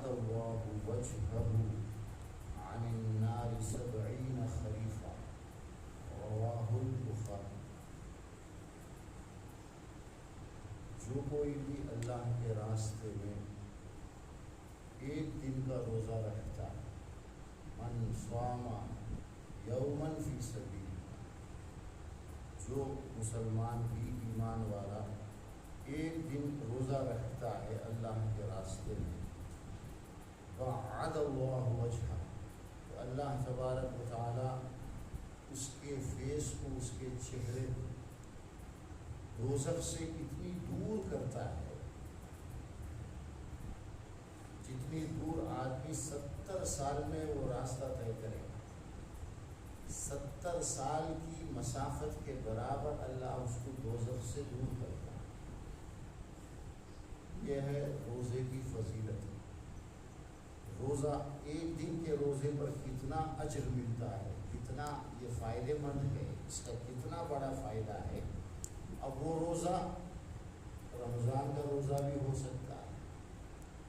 بعد اللہ وجہہ عن النار 70 خریفا رواہ البخاری۔ جو کوئی بھی اللہ کے راستے میں ایک دن کا روزہ رکھتا ہے، من صام یوما فی سبیل اللہ، جو مسلمان بھی ایمان والا ایک دن روزہ رکھتا ہے اللہ کے راستے میں، بعد اللہ وجہہ، تو اللہ تبارک و تعالی اس کے فیس کو، اس کے چہرے کو دوزخ سے اتنی دور کرتا ہے جتنی دور آدمی 70 سال میں وہ راستہ طے کرے گا، 70 سال کی مسافت کے برابر اللہ اس کو دوزخ سے دور کرتا ہے۔ یہ ہے روزے کی فضیلت۔ روزہ ایک دن کے روزے پر کتنا اجر ملتا ہے، کتنا یہ فائدہ مند ہے، اس کا کتنا بڑا فائدہ ہے۔ اب وہ روزہ رمضان کا روزہ بھی ہو سکتا ہے،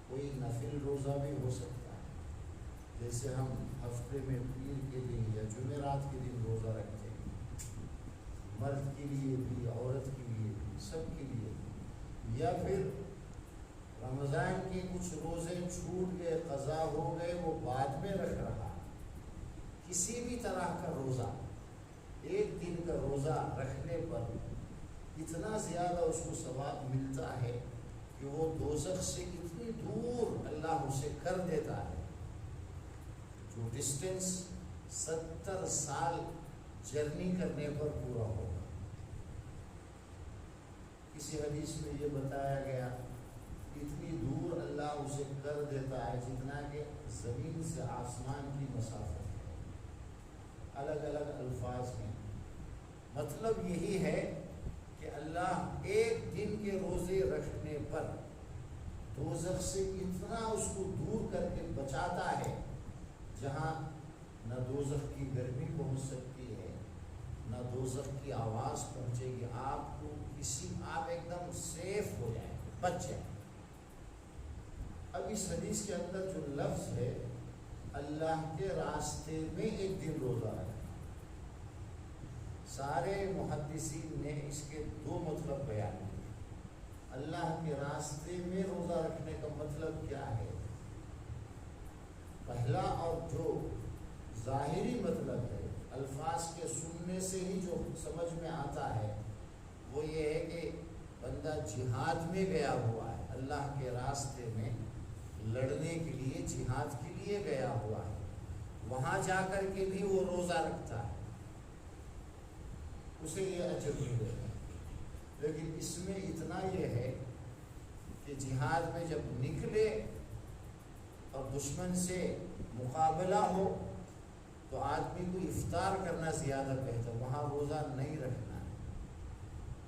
کوئی نفل روزہ بھی ہو سکتا ہے، جیسے ہم ہفتے میں پیر کے دن یا جمعرات کے دن روزہ رکھتے ہیں، مرد کے لیے بھی عورت کے لیے بھی سب کے لیے بھی، یا پھر رمضان کے کچھ روزے چھوٹ گئے، قضا ہو گئے، وہ بعد میں رکھ رہا، کسی بھی طرح کا روزہ ایک دن کا روزہ رکھنے پر اتنا زیادہ اس کو ثواب ملتا ہے کہ وہ دوزخ سے اتنی دور اللہ اسے کر دیتا ہے، جو ڈسٹینس 70 سال جرنی کرنے پر پورا ہوگا۔ کسی حدیث میں یہ بتایا گیا اتنی دور اللہ اسے کر دیتا ہے جتنا کہ زمین سے آسمان کی مسافت ہے۔ الگ الگ الفاظ ہیں، مطلب یہی ہے کہ اللہ ایک دن کے روزے رکھنے پر دوزخ سے اتنا اس کو دور کر کے بچاتا ہے جہاں نہ دوزخ کی گرمی پہنچ سکتی ہے، نہ دوزخ کی آواز پہنچے گی، آپ کو آپ ایک دم سیف ہو جائیں، بچ جائیں۔ اب اس حدیث کے اندر جو لفظ ہے اللہ کے راستے میں ایک دن روزہ رکھنا، سارے محدثین نے اس کے 2 مطلب بیان کیے۔ اللہ کے راستے میں روزہ رکھنے کا مطلب کیا ہے؟ پہلا اور جو ظاہری مطلب ہے، الفاظ کے سننے سے ہی جو سمجھ میں آتا ہے، وہ یہ ہے کہ بندہ جہاد میں گیا ہوا ہے، اللہ کے راستے میں لڑنے کے لیے، جہاد کے لیے گیا ہوا ہے، وہاں جا کر کے بھی وہ روزہ رکھتا ہے، اسے یہ اجر ملے گا۔ لیکن اس میں اتنا یہ ہے کہ جہاد میں جب نکلے اور دشمن سے مقابلہ ہو تو آدمی کو افطار کرنا زیادہ بہتر، وہاں روزہ نہیں رکھنا ہے۔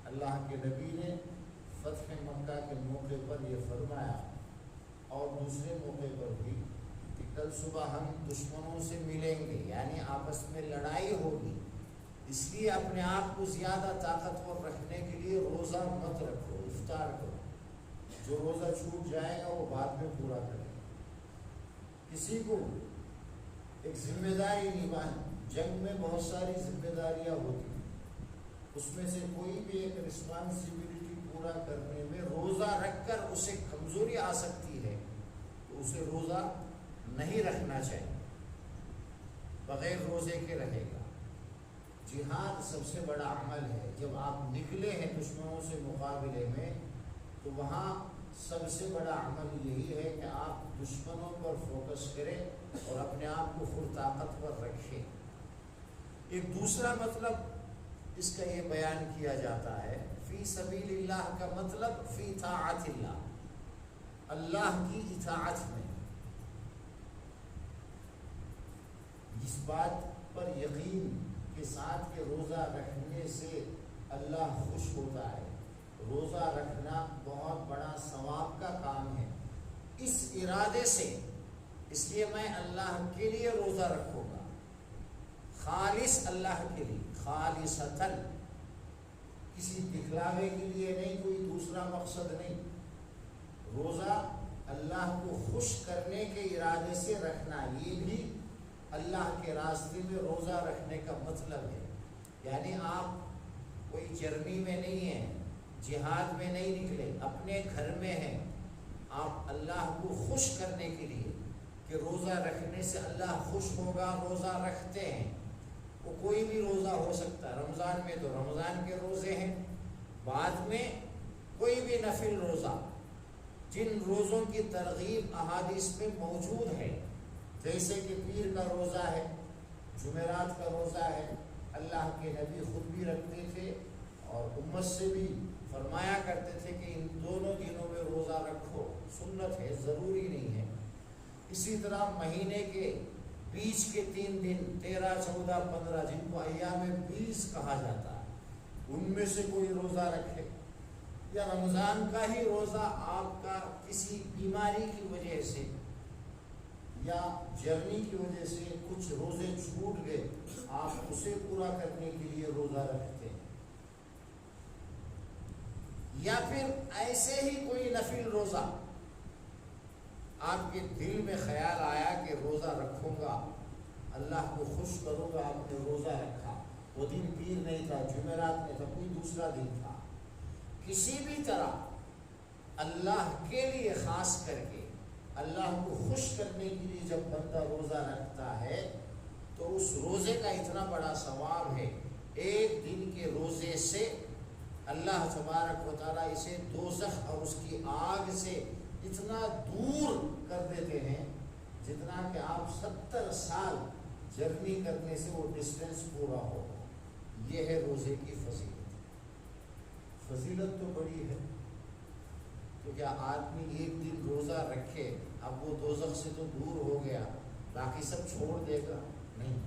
اللہ کے نبی نے فتح مکہ کے موقع پر یہ فرمایا، اور دوسرے موقع پر بھی، کہ کل صبح ہم دشمنوں سے ملیں گے، یعنی آپس میں لڑائی ہوگی، اس لیے اپنے آپ کو زیادہ طاقتور رکھنے کے لیے روزہ مت رکھو، افطار کرو، جو روزہ چھوٹ جائے گا وہ بعد میں پورا کرے گا۔ کسی کو ایک ذمہ داری نبھانی، جنگ میں بہت ساری ذمہ داریاں ہوتی ہیں، اس میں سے کوئی بھی ایک رسپانسبلٹی پورا کرنے میں روزہ رکھ کر اسے کمزوری آ سکتی ہے تو اسے روزہ نہیں رکھنا چاہیے، بغیر روزے کے رہے گا۔ جہاد سب سے بڑا عمل ہے، جب آپ نکلے ہیں دشمنوں سے مقابلے میں تو وہاں سب سے بڑا عمل یہی ہے کہ آپ دشمنوں پر فوکس کریں اور اپنے آپ کو پرطاقتور رکھیں۔ ایک دوسرا مطلب اس کا یہ بیان کیا جاتا ہے، فی سبیل اللہ کا مطلب فی طاعت اللہ، اللہ کی اطاعت میں، اس بات پر یقین کے ساتھ کہ روزہ رکھنے سے اللہ خوش ہوتا ہے، روزہ رکھنا بہت بڑا ثواب کا کام ہے، اس ارادے سے، اس لیے میں اللہ کے لیے روزہ رکھوں گا، خالص اللہ کے لیے، خالصتاً، کسی دکھلاوے کے لیے نہیں، کوئی دوسرا مقصد نہیں۔ روزہ اللہ کو خوش کرنے کے ارادے سے رکھنا، یہ بھی اللہ کے راستے میں روزہ رکھنے کا مطلب ہے۔ یعنی آپ کوئی جرنی میں نہیں ہیں، جہاد میں نہیں نکلے، اپنے گھر میں ہیں، آپ اللہ کو خوش کرنے کے لیے کہ روزہ رکھنے سے اللہ خوش ہوگا، روزہ رکھتے ہیں۔ وہ کوئی بھی روزہ ہو سکتا ہے، رمضان میں تو رمضان کے روزے ہیں، بعد میں کوئی بھی نفل روزہ، جن روزوں کی ترغیب احادیث میں موجود ہے، جیسے کہ پیر کا روزہ ہے، جمعرات کا روزہ ہے، اللہ کے نبی خود بھی رکھتے تھے اور امت سے بھی فرمایا کرتے تھے کہ ان دونوں دنوں میں روزہ رکھو، سنت ہے، ضروری نہیں ہے۔ اسی طرح مہینے کے بیچ کے 3 دن 13، 14، 15 جن کو ایام بیس کہا جاتا ہے، ان میں سے کوئی روزہ رکھے، یا رمضان کا ہی روزہ آپ کا کسی بیماری کی وجہ سے یا جرنی کی وجہ سے کچھ روزے چھوٹ گئے، آپ اسے پورا کرنے کے لیے روزہ رکھتے ہیں، یا پھر ایسے ہی کوئی نفل روزہ آپ کے دل میں خیال آیا کہ روزہ رکھوں گا، اللہ کو خوش کروں گا، آپ نے روزہ رکھا، وہ دن پیر نہیں تھا، جمعرات نہیں تھا، کوئی دوسرا دن تھا، کسی بھی طرح اللہ کے لیے خاص کر کے اللہ کو خوش کرنے کے لیے جب بندہ روزہ رکھتا ہے تو اس روزے کا اتنا بڑا ثواب ہے، ایک دن کے روزے سے اللہ تبارک و تعالیٰ اسے دوزخ اور اس کی آگ سے اتنا دور کر دیتے ہیں جتنا کہ آپ 70 سال جرنی کرنے سے وہ ڈسٹینس پورا ہو۔ یہ ہے روزے کی فضیلت تو بڑی ہے۔ تو کیا آدمی ایک دن روزہ رکھے، اب وہ دوزخ سے تو دور ہو گیا، باقی سب چھوڑ دے گا؟ نہیں،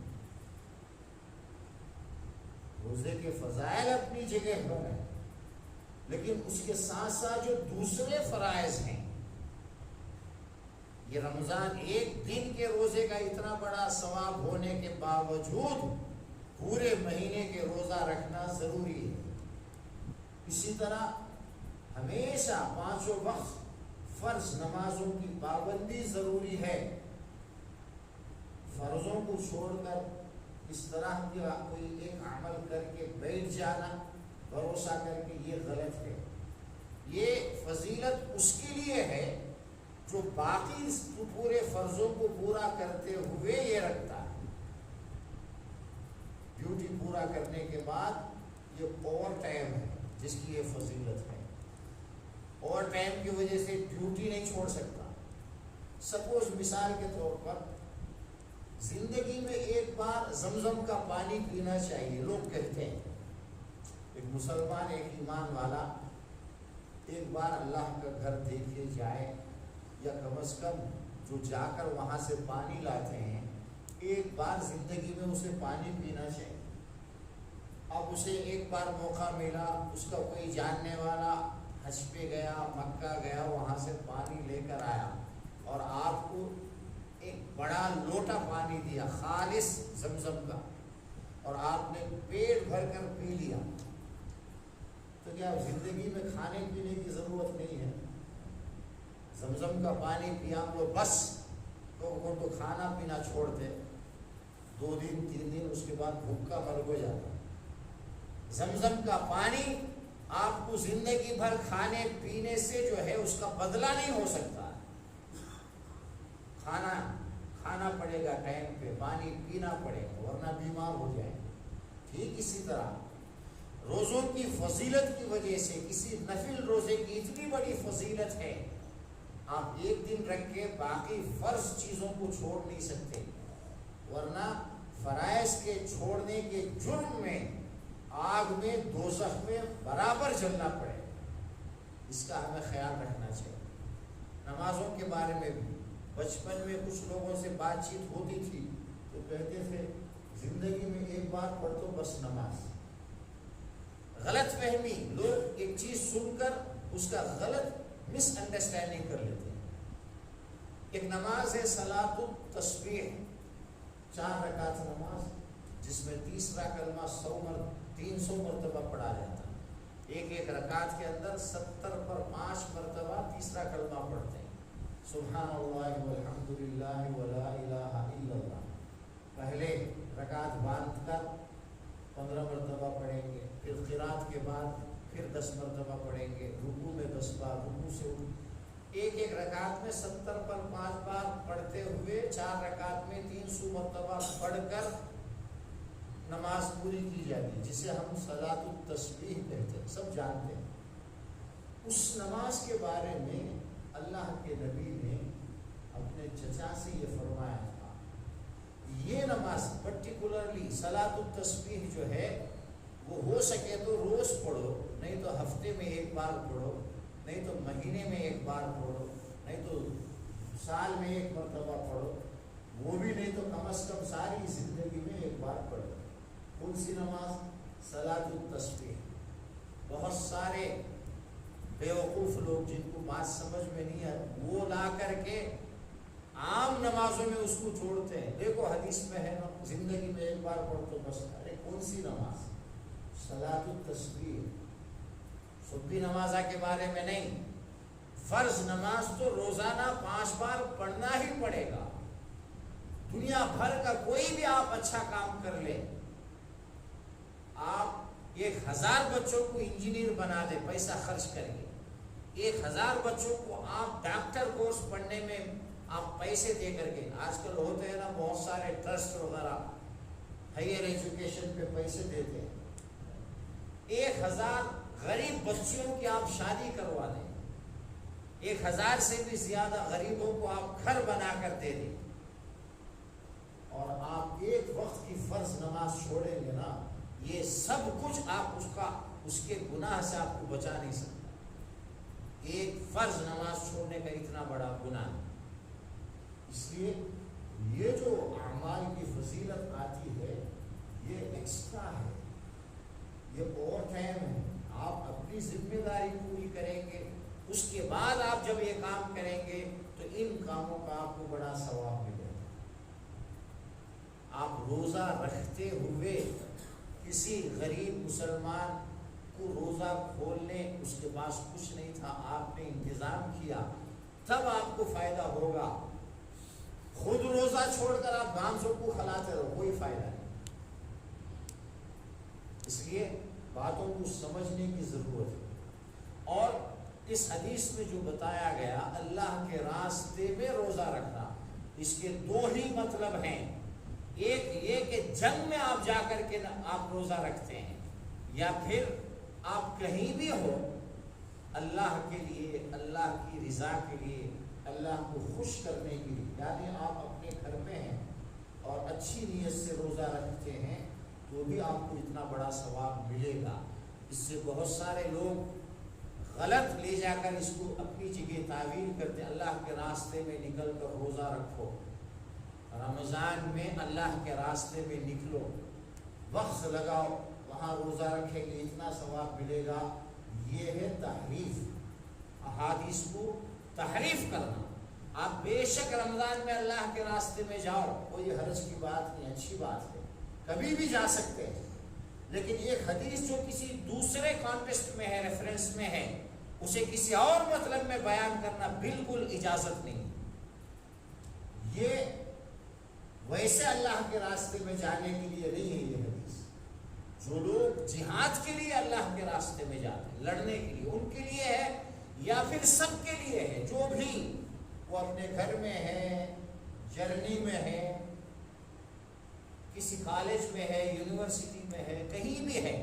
روزے کے فضائل اپنی جگہ پر ہیں، لیکن اس کے ساتھ ساتھ جو دوسرے فرائض ہیں، یہ رمضان ایک دن کے روزے کا اتنا بڑا ثواب ہونے کے باوجود پورے مہینے کے روزہ رکھنا ضروری ہے۔ اسی طرح ہمیشہ 5 وقت فرض نمازوں کی پابندی ضروری ہے۔ فرضوں کو چھوڑ کر اس طرح کا کوئی ایک عمل کر کے بیٹھ جانا بھروسہ کر کے، یہ غلط ہے۔ یہ فضیلت اس کے لیے ہے جو باقی پورے فرضوں کو پورا کرتے ہوئے یہ رکھتا ہے، ڈیوٹی پورا کرنے کے بعد یہ اوور ٹائم ہے جس کی یہ فضیلت ہے۔ اوور ٹائم کی وجہ سے ڈیوٹی نہیں چھوڑ سکتا۔ سپوز مثال کے طور پر زندگی میں ایک بار زمزم کا پانی پینا چاہیے، لوگ کہتے ہیں۔ ایک مسلمان، ایک ایمان والا ایک بار اللہ کا گھر دیکھے جائے، یا کم از کم جو جا کر وہاں سے پانی لاتے ہیں، ایک بار زندگی میں اسے پانی پینا چاہیے۔ اب اسے ایک بار موقع ملا، اس کا کوئی جاننے والا حج پہ گیا، مکہ گیا، وہاں سے پانی لے کر آیا اور آپ کو ایک بڑا لوٹا پانی دیا، خالص زمزم کا، اور آپ نے پیٹ بھر کر پی لیا، تو کیا زندگی میں کھانے پینے کی ضرورت نہیں ہے؟ زمزم کا پانی پیا ہم لوگ بس، تو کھانا پینا چھوڑ دے، 2 دن 3 دن، اس کے بعد بھوکا مر ہو جاتا۔ زمزم کا پانی آپ کو زندگی بھر کھانے پینے سے جو ہے اس کا بدلہ نہیں ہو سکتا۔ کھانا پڑے گا ٹائم پہ، پانی پینا پڑے گا، ورنہ بیمار ہو جائے۔ ٹھیک اسی طرح روزوں کی فضیلت کی وجہ سے کسی نفل روزے کی اتنی بڑی فضیلت ہے، آپ ایک دن رکھ کے باقی فرض چیزوں کو چھوڑ نہیں سکتے، ورنہ فرائض کے چھوڑنے کے جرم میں آگ میں، دوزخ میں برابر جلنا پڑے۔ اس کا ہمیں خیال رکھنا چاہیے۔ نمازوں کے بارے میں بھی بچپن میں کچھ لوگوں سے بات چیت ہوتی تھی تو کہتے تھے زندگی میں ایک بار پڑھ تو بس نماز۔ غلط فہمی، لوگ ایک چیز سن کر اس کا غلط مس انڈرسٹینڈنگ کر لیتے ہیں۔ ایک نماز ہے صلاۃ التسبیح، 4 رکعت نماز، جس میں تیسرا کلمہ 300 مرتبہ پڑھا جاتا ہے۔ ایک رکعت کے اندر 70 پر 5 مرتبہ تیسرا کلمہ پڑھتے ہیں۔ سبحان اللہ والحمد للہ ولا الہ الا اللہ، پہلے رکعت باندھ کر 15 مرتبہ پڑھیں گے، پھر قرات کے بعد پھر 10 مرتبہ پڑھیں گے، رکوع میں 10 بار، رکوع سے ایک ایک رکعت میں 70 پر 5 بار پڑھتے ہوئے 4 رکعت میں 300 مرتبہ پڑھ کر نماز پوری کی جاتی ہے، جسے ہم صلاۃ التسبیح کہتے ہیں، سب جانتے ہیں۔ اس نماز کے بارے میں اللہ کے نبی نے اپنے چچا سے یہ فرمایا تھا، یہ نماز پرٹیکولرلی صلاۃ التسبیح جو ہے وہ ہو سکے تو روز پڑھو، نہیں تو ہفتے میں ایک بار پڑھو، نہیں تو مہینے میں ایک بار پڑھو، نہیں تو سال میں ایک مرتبہ پڑھو، وہ بھی نہیں تو کم از کم ساری زندگی میں ایک بار پڑھو۔ کون سی نماز؟ صلاۃ التسبیح۔ بہت سارے بیوقوف لوگ جن کو بات سمجھ میں نہیں ہے وہ لا کر کے عام نمازوں میں اس کو چھوڑتے ہیں، دیکھو حدیث میں ہے نا زندگی میں ایک بار پڑھ تو بس۔ ارے کون سی نماز؟ صلاۃ التسبیح۔ صبح نمازہ کے بارے میں نہیں، فرض نماز تو روزانہ 5 بار پڑھنا ہی پڑے گا۔ دنیا بھر کا کوئی بھی آپ اچھا کام کر لیں، آپ 1000 بچوں کو انجینئر بنا دیں پیسہ خرچ کر کے، 1000 بچوں کو آپ ڈاکٹر کورس پڑھنے میں آپ پیسے دے کر کے، آج کل ہوتے ہیں نا بہت سارے ٹرسٹ وغیرہ ہائر ایجوکیشن پہ پیسے دیتے ہیں، 1000 غریب بچیوں کی آپ شادی کروا دیں، 1000 سے بھی زیادہ غریبوں کو آپ گھر بنا کر دے دیں، اور آپ ایک وقت کی فرض نماز چھوڑیں گے نا، یہ سب کچھ آپ اس کے گناہ سے آپ کو بچا نہیں سکتا۔ ایک فرض نماز چھوڑنے کا اتنا بڑا گناہ، اس لیے یہ جو اعمال کی فضیلت آتی ہے یہ ایکسٹرا ہے، یہ اور ٹائم ہے، آپ اپنی ذمہ داری پوری کریں گے، اس کے بعد آپ جب یہ کام کریں گے تو ان کاموں کا آپ کو بڑا ثواب ملے گا۔ آپ روزہ رکھتے ہوئے کسی غریب مسلمان کو روزہ کھولنے اس کے پاس کچھ نہیں تھا، آپ نے انتظام کیا، تب آپ کو فائدہ ہوگا۔ خود روزہ چھوڑ کر آپ گانسوں کو کھلاتے رہو، کوئی فائدہ نہیں۔ اس لیے باتوں کو سمجھنے کی ضرورت ہے۔ اور اس حدیث میں جو بتایا گیا اللہ کے راستے میں روزہ رکھنا، اس کے 2 ہی مطلب ہیں، ایک یہ کہ جنگ میں آپ جا کر کے آپ روزہ رکھتے ہیں، یا پھر آپ کہیں بھی ہو اللہ کے لیے، اللہ کی رضا کے لیے، اللہ کو خوش کرنے کے لیے، یعنی آپ اپنے گھر میں ہیں اور اچھی نیت سے روزہ رکھتے ہیں تو بھی آپ کو اتنا بڑا ثواب ملے گا۔ اس سے بہت سارے لوگ غلط لے جا کر اس کو اپنی جگہ تعویل کرتے، اللہ کے راستے میں نکل کر روزہ رکھو، رمضان میں اللہ کے راستے میں نکلو، وقت لگاؤ، وہاں روزہ رکھیں گے اتنا ثواب ملے گا۔ یہ ہے تحریف، احادیث کو تحریف کرنا۔ آپ بے شک رمضان میں اللہ کے راستے میں جاؤ، کوئی حرج کی بات نہیں، اچھی بات ہے، کبھی بھی جا سکتے ہیں، لیکن ایک حدیث جو کسی دوسرے کانٹیکسٹ میں ہے، ریفرنس میں ہے، اسے کسی اور مطلب میں بیان کرنا بالکل اجازت نہیں۔ یہ ویسے اللہ کے راستے میں جانے کے لیے نہیں ہے یہ حدیث۔ جو لوگ جہاد کے لیے اللہ کے راستے میں جاتے ہیں، لڑنے کے لیے، ان کے لیے ہے، یا پھر سب کے لیے ہے، جو بھی وہ اپنے گھر میں ہے، جرنی میں ہے، کسی کالج میں ہے، یونیورسٹی میں ہے، کہیں بھی ہے،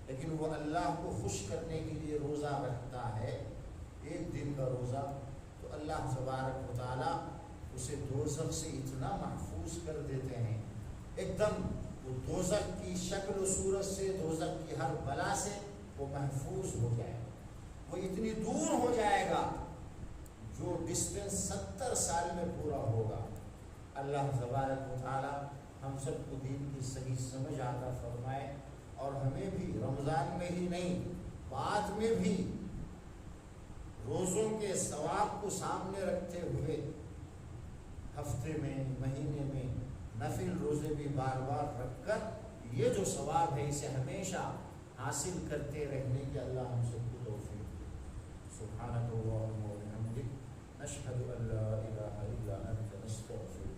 لیکن وہ اللہ کو خوش کرنے کے لیے روزہ رکھتا ہے، ایک دن کا روزہ، تو اللہ تبارک و تعالیٰ اسے دوزخ سے اتنا محفوظ کر دیتے ہیں، ایک دم وہ دوزخ کی شکل و صورت سے، دوزخ کی ہر بلا سے وہ محفوظ ہو جائے گا، وہ اتنی دور ہو جائے گا جو ڈسٹینس 70 سال میں پورا ہوگا۔ اللہ تبارک و تعالیٰ ہم سب کو دین کی صحیح سمجھ عطا فرمائے، اور ہمیں بھی رمضان میں ہی نہیں بعد میں بھی روزوں کے ثواب کو سامنے رکھتے ہوئے ہفتے میں، مہینے میں نفل روزے بھی بار بار رکھ کر یہ جو ثواب ہے اسے ہمیشہ حاصل کرتے رہنے کے اللہ ہم سب کو توفیق دے۔ سبحانک اللہم و بحمدک نشهد ان لا اله الا انت نستغفرك